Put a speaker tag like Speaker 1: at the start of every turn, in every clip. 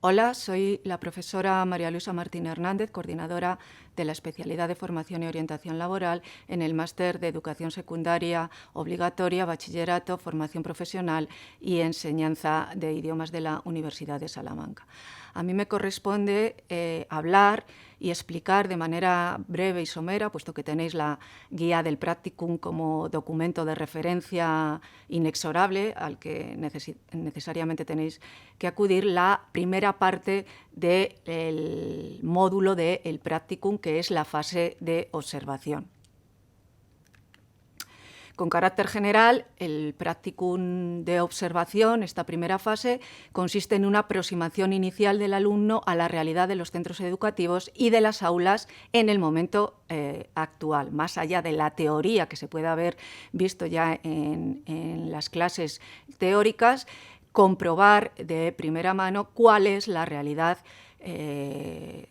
Speaker 1: Hola, soy la profesora María Luisa Martín Hernández, coordinadora de la especialidad de Formación y Orientación Laboral en el Máster de Educación Secundaria Obligatoria, Bachillerato, Formación Profesional y Enseñanza de Idiomas de la Universidad de Salamanca. A mí me corresponde hablar y explicar de manera breve y somera, puesto que tenéis la guía del practicum como documento de referencia inexorable al que necesariamente tenéis que acudir, la primera parte del módulo del practicum, que es la fase de observación. Con carácter general, el practicum de observación, esta primera fase, consiste en una aproximación inicial del alumno a la realidad de los centros educativos y de las aulas en el momento actual, más allá de la teoría que se puede haber visto ya en las clases teóricas, comprobar de primera mano cuál es la realidad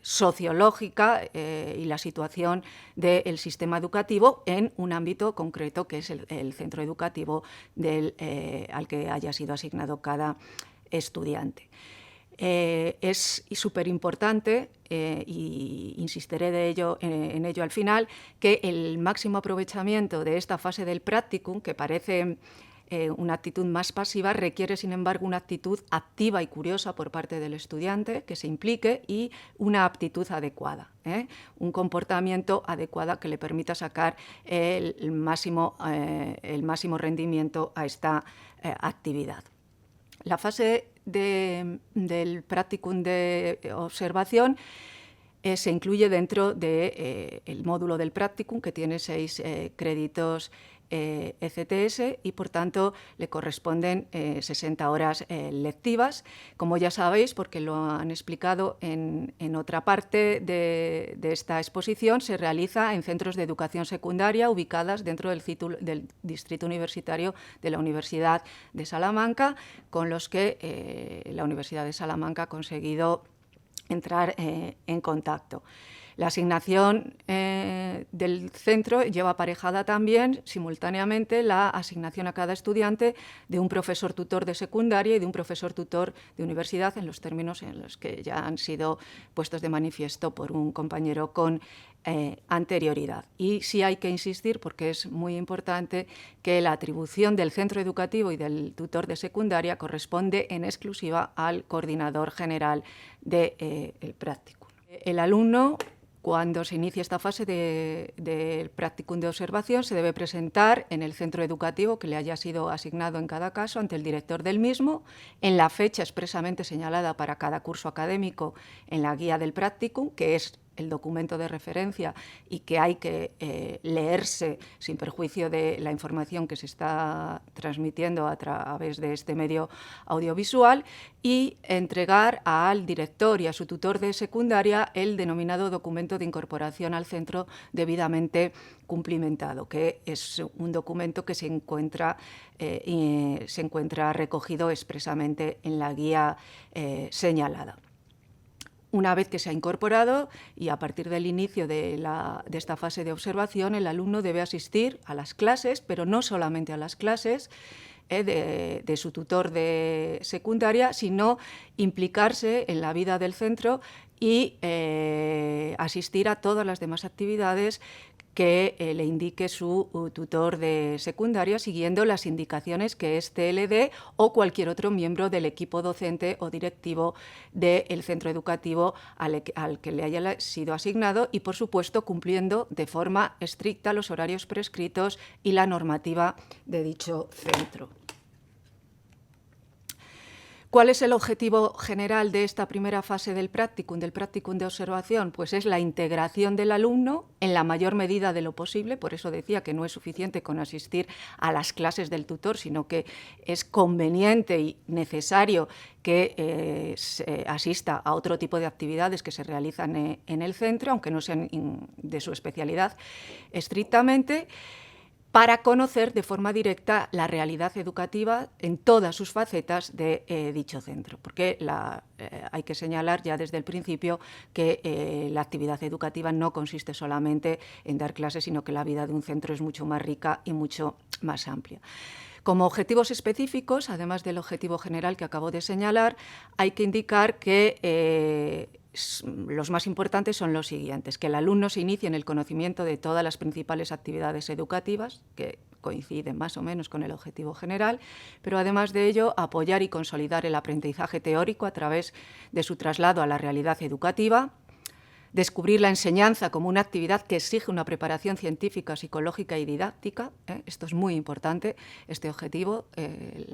Speaker 1: sociológica y la situación del sistema educativo en un ámbito concreto que es el centro educativo al que haya sido asignado cada estudiante. Es súper importante, y insistiré en ello al final, que el máximo aprovechamiento de esta fase del practicum, que parece una actitud más pasiva, requiere, sin embargo, una actitud activa y curiosa por parte del estudiante, que se implique, y una aptitud adecuada, un comportamiento adecuado que le permita sacar el máximo rendimiento a esta actividad. La fase del practicum de observación se incluye dentro del módulo del practicum, que tiene 6 créditos ECTS y, por tanto, le corresponden 60 horas lectivas. Como ya sabéis, porque lo han explicado en otra parte de esta exposición, se realiza en centros de educación secundaria ubicadas dentro del distrito universitario de la Universidad de Salamanca, con los que la Universidad de Salamanca ha conseguido entrar en contacto. La asignación del centro lleva aparejada también, simultáneamente, la asignación a cada estudiante de un profesor tutor de secundaria y de un profesor tutor de universidad, en los términos en los que ya han sido puestos de manifiesto por un compañero con anterioridad. Y sí hay que insistir, porque es muy importante, que la atribución del centro educativo y del tutor de secundaria corresponde en exclusiva al coordinador general del practicum. El alumno, cuando se inicia esta fase del practicum de observación, se debe presentar en el centro educativo que le haya sido asignado en cada caso ante el director del mismo, en la fecha expresamente señalada para cada curso académico en la guía del practicum, que es el documento de referencia y que hay que leerse sin perjuicio de la información que se está transmitiendo a través de este medio audiovisual, y entregar al director y a su tutor de secundaria el denominado documento de incorporación al centro debidamente cumplimentado, que es un documento que se encuentra recogido expresamente en la guía señalada. Una vez que se ha incorporado y a partir del inicio de esta fase de observación, el alumno debe asistir a las clases, pero no solamente a las clases de su tutor de secundaria, sino implicarse en la vida del centro y asistir a todas las demás actividades que le indique su tutor de secundaria, siguiendo las indicaciones que éste le dé o cualquier otro miembro del equipo docente o directivo del centro educativo al que le haya sido asignado, y, por supuesto, cumpliendo de forma estricta los horarios prescritos y la normativa de dicho centro. ¿Cuál es el objetivo general de esta primera fase del practicum de observación? Pues es la integración del alumno en la mayor medida de lo posible. Por eso decía que no es suficiente con asistir a las clases del tutor, sino que es conveniente y necesario que se asista a otro tipo de actividades que se realizan en el centro, aunque no sean de su especialidad estrictamente, para conocer de forma directa la realidad educativa en todas sus facetas de dicho centro. Porque hay que señalar ya desde el principio que la actividad educativa no consiste solamente en dar clases, sino que la vida de un centro es mucho más rica y mucho más amplia. Como objetivos específicos, además del objetivo general que acabo de señalar, hay que indicar que los más importantes son los siguientes: que el alumno se inicie en el conocimiento de todas las principales actividades educativas, que coinciden más o menos con el objetivo general, pero además de ello, apoyar y consolidar el aprendizaje teórico a través de su traslado a la realidad educativa, descubrir la enseñanza como una actividad que exige una preparación científica, psicológica y didáctica. Esto es muy importante, este objetivo.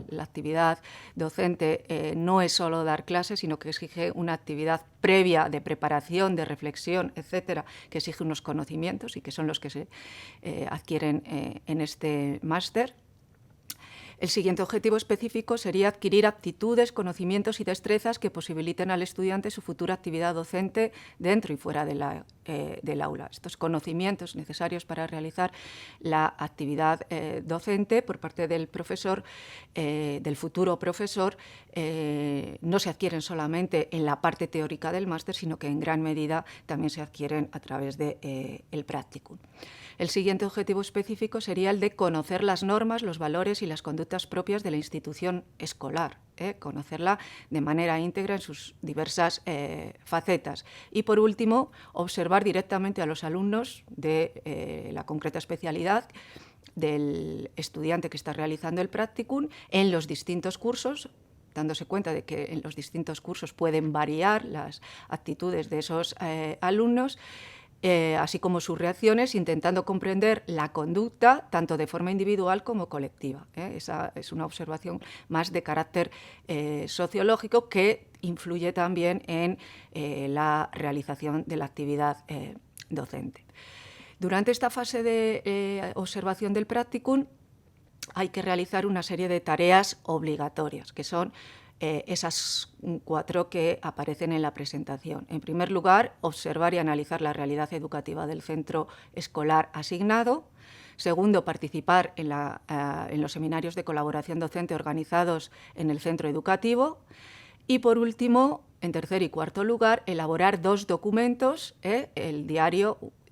Speaker 1: La actividad docente no es solo dar clases, sino que exige una actividad previa de preparación, de reflexión, etcétera, que exige unos conocimientos y que son los que se adquieren en este máster. El siguiente objetivo específico sería adquirir aptitudes, conocimientos y destrezas que posibiliten al estudiante su futura actividad docente dentro y fuera del aula. Estos conocimientos necesarios para realizar la actividad docente por parte del profesor, del futuro profesor, no se adquieren solamente en la parte teórica del máster, sino que en gran medida también se adquieren a través del practicum. El siguiente objetivo específico sería el de conocer las normas, los valores y las conductas propias de la institución escolar, conocerla de manera íntegra en sus diversas facetas. Y, por último, observar directamente a los alumnos de la concreta especialidad del estudiante que está realizando el practicum en los distintos cursos, dándose cuenta de que en los distintos cursos pueden variar las actitudes de esos alumnos, así como sus reacciones, intentando comprender la conducta tanto de forma individual como colectiva. Esa es una observación más de carácter sociológico que influye también en la realización de la actividad docente. Durante esta fase de observación del practicum hay que realizar una serie de tareas obligatorias, que son esas 4 que aparecen en la presentación. En primer lugar, observar y analizar la realidad educativa del centro escolar asignado. Segundo, participar en los seminarios de colaboración docente organizados en el centro educativo. Y, por último, en tercer y cuarto lugar, elaborar 2 documentos,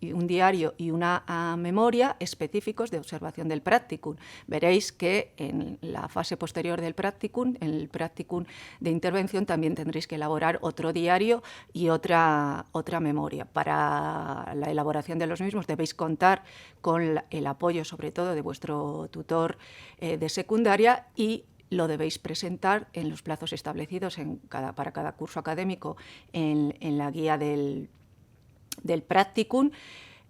Speaker 1: un diario y una memoria específicos de observación del practicum. Veréis que en la fase posterior del practicum, en el practicum de intervención, también tendréis que elaborar otro diario y otra memoria. Para la elaboración de los mismos debéis contar con el apoyo, sobre todo, de vuestro tutor de secundaria, y lo debéis presentar en los plazos establecidos para cada curso académico en la guía del practicum,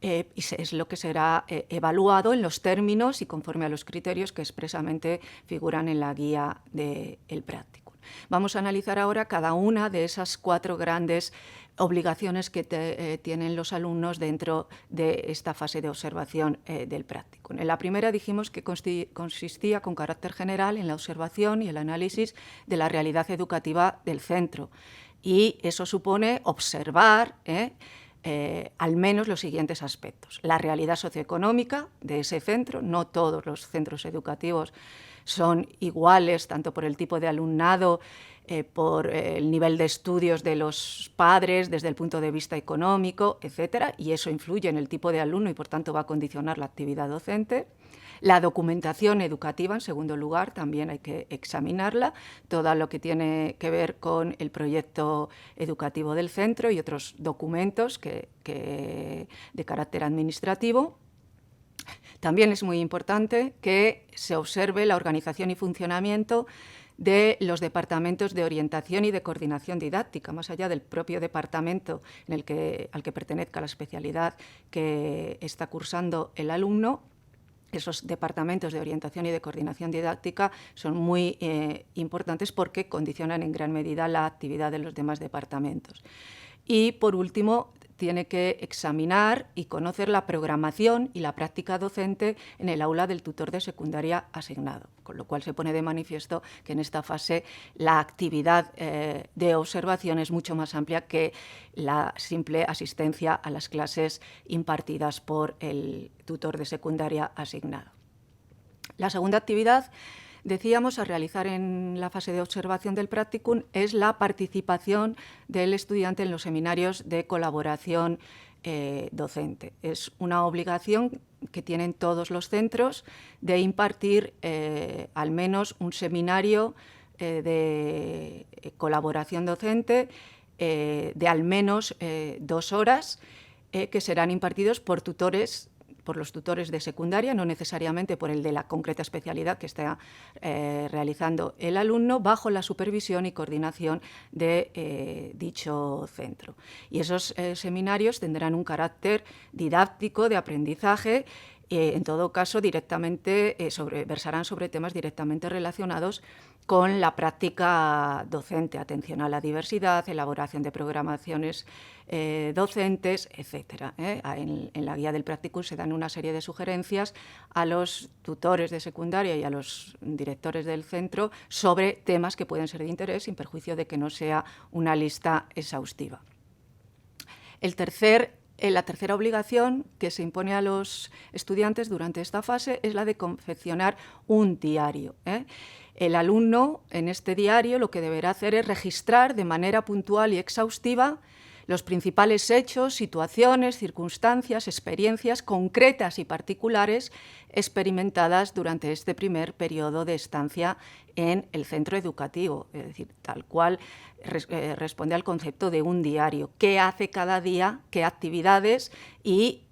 Speaker 1: y es lo que será evaluado en los términos y conforme a los criterios que expresamente figuran en la guía del practicum. Vamos a analizar ahora cada una de esas 4 grandes obligaciones que tienen los alumnos dentro de esta fase de observación del practicum. En la primera dijimos que consistía con carácter general en la observación y el análisis de la realidad educativa del centro, y eso supone observar al menos los siguientes aspectos: la realidad socioeconómica de ese centro. No todos los centros educativos son iguales, tanto por el tipo de alumnado, por el nivel de estudios de los padres, desde el punto de vista económico, etcétera, y eso influye en el tipo de alumno y, por tanto, va a condicionar la actividad docente. La documentación educativa, en segundo lugar, también hay que examinarla, todo lo que tiene que ver con el proyecto educativo del centro y otros documentos de carácter administrativo. También es muy importante que se observe la organización y funcionamiento de los departamentos de orientación y de coordinación didáctica, más allá del propio departamento al que pertenezca la especialidad que está cursando el alumno. Esos departamentos de orientación y de coordinación didáctica son muy importantes porque condicionan en gran medida la actividad de los demás departamentos. Y, por último, tiene que examinar y conocer la programación y la práctica docente en el aula del tutor de secundaria asignado, con lo cual se pone de manifiesto que en esta fase la actividad de observación es mucho más amplia que la simple asistencia a las clases impartidas por el tutor de secundaria asignado. La segunda actividad, decíamos, a realizar en la fase de observación del practicum es la participación del estudiante en los seminarios de colaboración docente. Es una obligación que tienen todos los centros de impartir al menos un seminario de colaboración docente de al menos 2 horas que serán impartidos por los tutores de secundaria, no necesariamente por el de la concreta especialidad que está realizando el alumno, bajo la supervisión y coordinación de dicho centro. Y esos seminarios tendrán un carácter didáctico, de aprendizaje, en todo caso directamente versarán sobre temas directamente relacionados con la práctica docente, atención a la diversidad, elaboración de programaciones docentes, etc. En la guía del Practicum se dan una serie de sugerencias a los tutores de secundaria y a los directores del centro sobre temas que pueden ser de interés, sin perjuicio de que no sea una lista exhaustiva. La tercera obligación que se impone a los estudiantes durante esta fase es la de confeccionar un diario. El alumno, en este diario, lo que deberá hacer es registrar de manera puntual y exhaustiva los principales hechos, situaciones, circunstancias, experiencias concretas y particulares experimentadas durante este primer periodo de estancia en el centro educativo, es decir, tal cual responde al concepto de un diario. ¿Qué hace cada día? ¿Qué actividades? Y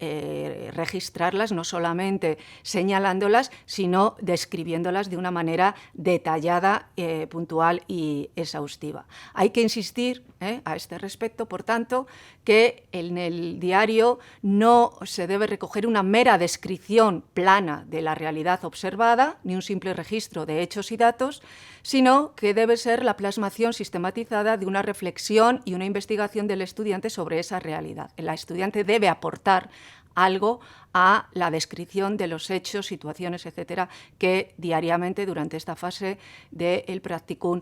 Speaker 1: registrarlas, no solamente señalándolas, sino describiéndolas de una manera detallada, puntual y exhaustiva. Hay que insistir a este respecto, por tanto, que en el diario no se debe recoger una mera descripción plana de la realidad observada, ni un simple registro de hechos y datos, sino que debe ser la plasmación sistematizada de una reflexión y una investigación del estudiante sobre esa realidad. El estudiante debe aportar algo a la descripción de los hechos, situaciones, etcétera, que diariamente durante esta fase del Practicum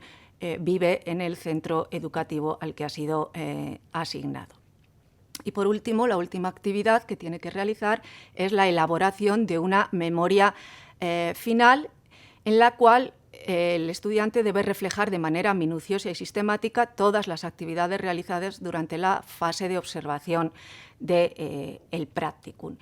Speaker 1: vive en el centro educativo al que ha sido asignado. Y por último, la última actividad que tiene que realizar es la elaboración de una memoria final en la cual el estudiante debe reflejar de manera minuciosa y sistemática todas las actividades realizadas durante la fase de observación del Practicum.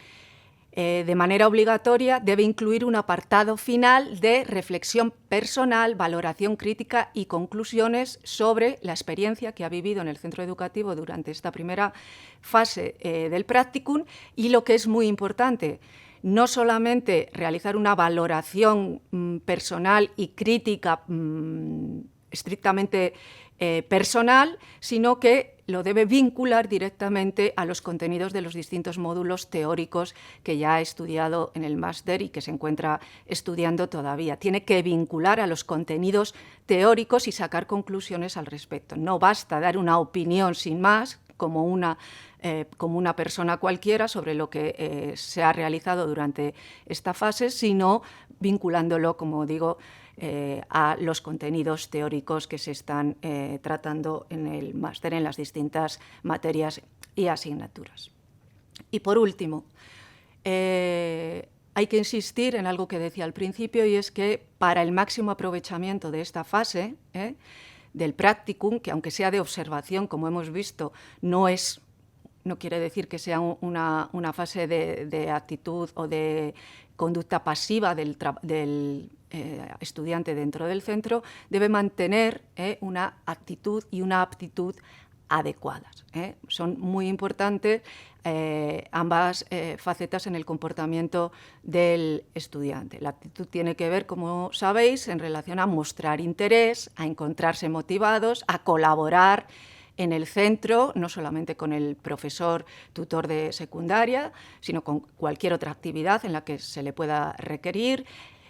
Speaker 1: De manera obligatoria debe incluir un apartado final de reflexión personal, valoración crítica y conclusiones sobre la experiencia que ha vivido en el centro educativo durante esta primera fase del Practicum y, lo que es muy importante, no solamente realizar una valoración personal y crítica estrictamente personal, sino que lo debe vincular directamente a los contenidos de los distintos módulos teóricos que ya ha estudiado en el máster y que se encuentra estudiando todavía. Tiene que vincular a los contenidos teóricos y sacar conclusiones al respecto. No basta dar una opinión sin más, como una persona cualquiera, sobre lo que se ha realizado durante esta fase, sino vinculándolo, como digo, a los contenidos teóricos que se están tratando en el máster en las distintas materias y asignaturas. Y por último, hay que insistir en algo que decía al principio, y es que para el máximo aprovechamiento de esta fase del Practicum, que aunque sea de observación, como hemos visto, no quiere decir que sea una fase de actitud o de conducta pasiva del estudiante dentro del centro, debe mantener una actitud y una aptitud adecuadas. Son muy importantes ambas facetas en el comportamiento del estudiante. La actitud tiene que ver, como sabéis, en relación a mostrar interés, a encontrarse motivados, a colaborar en el centro, no solamente con el profesor tutor de secundaria, sino con cualquier otra actividad en la que se le pueda requerir,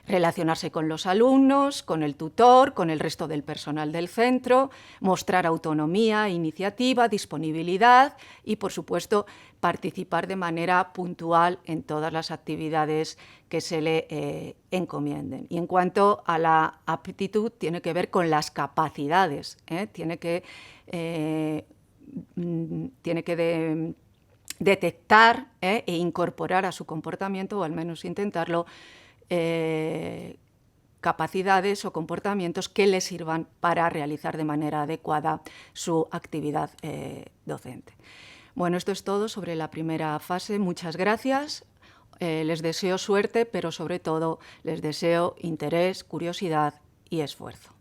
Speaker 1: relacionarse con los alumnos, con el tutor, con el resto del personal del centro, mostrar autonomía, iniciativa, disponibilidad y, por supuesto, participar de manera puntual en todas las actividades que se le encomienden. Y en cuanto a la aptitud, tiene que ver con las capacidades, tiene que detectar e incorporar a su comportamiento, o al menos intentarlo, capacidades o comportamientos que le sirvan para realizar de manera adecuada su actividad docente. Bueno, esto es todo sobre la primera fase. Muchas gracias. Les deseo suerte, pero sobre todo les deseo interés, curiosidad y esfuerzo.